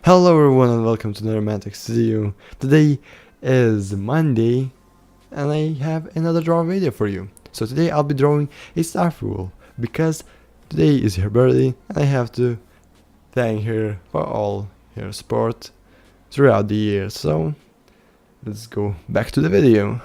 Hello everyone and welcome to another ItsMantax video. Today is Monday and I have another drawing video for you. So today I'll be drawing a SaltZy because today is her birthday and I have to thank her for all her support throughout the year. So let's go back to the video.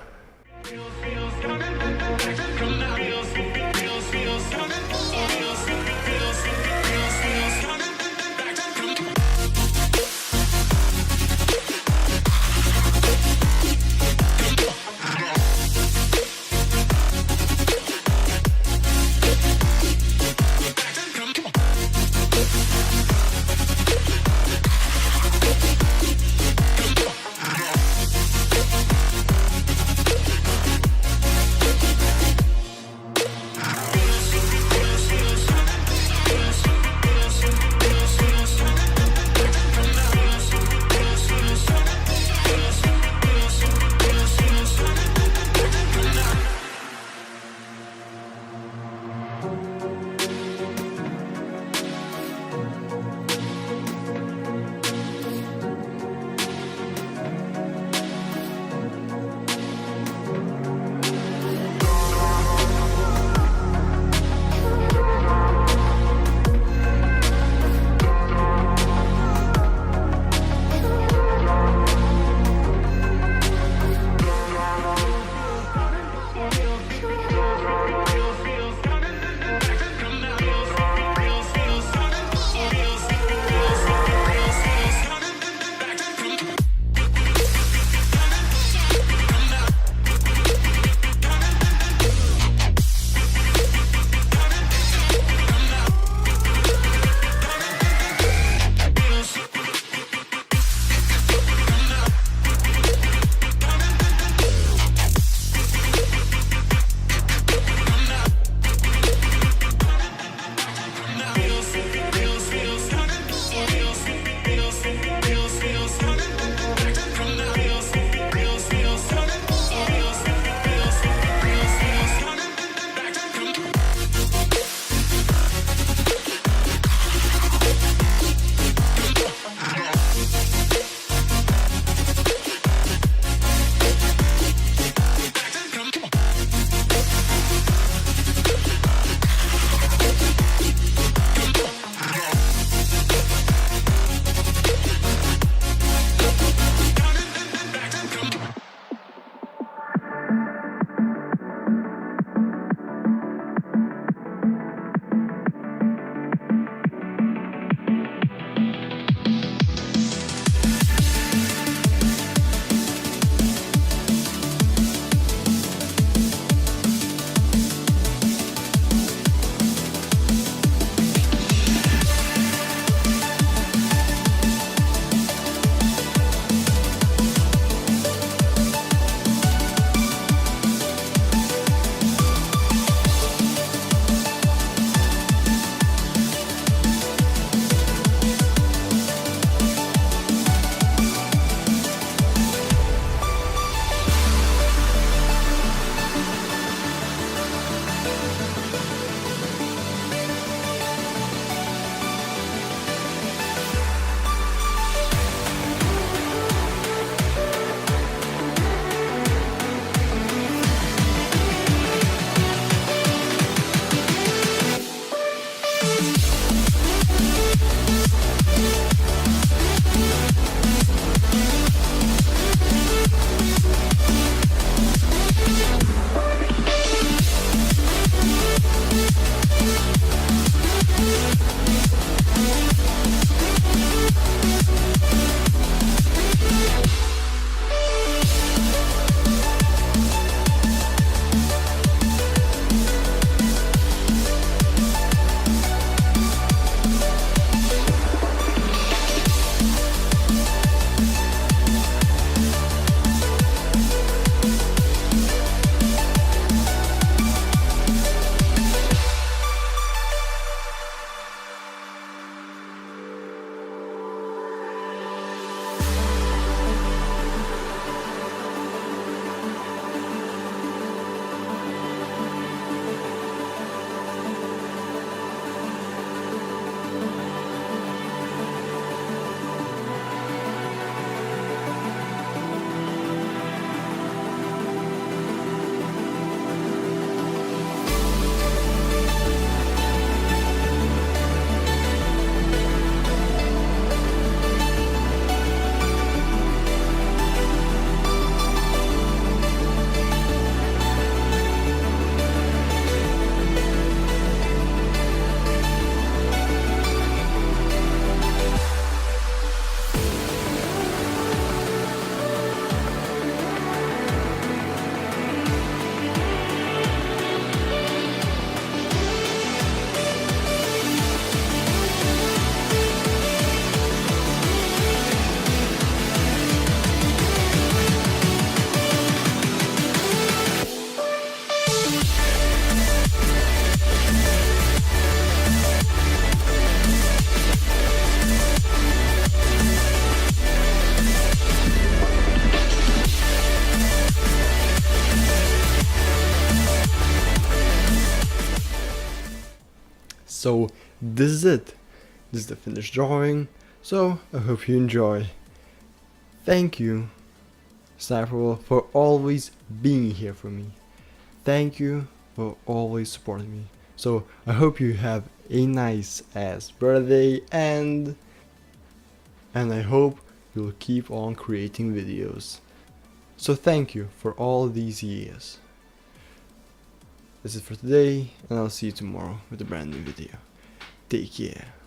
So this is it. This is the finished drawing. So I hope you enjoy. Thank you, SSSniperWolf, for always being here for me. Thank you for always supporting me. So I hope you have a nice ass birthday, and I hope you'll keep on creating videos. So thank you for all these years. This is for today, and I'll see you tomorrow with a brand new video. Take care.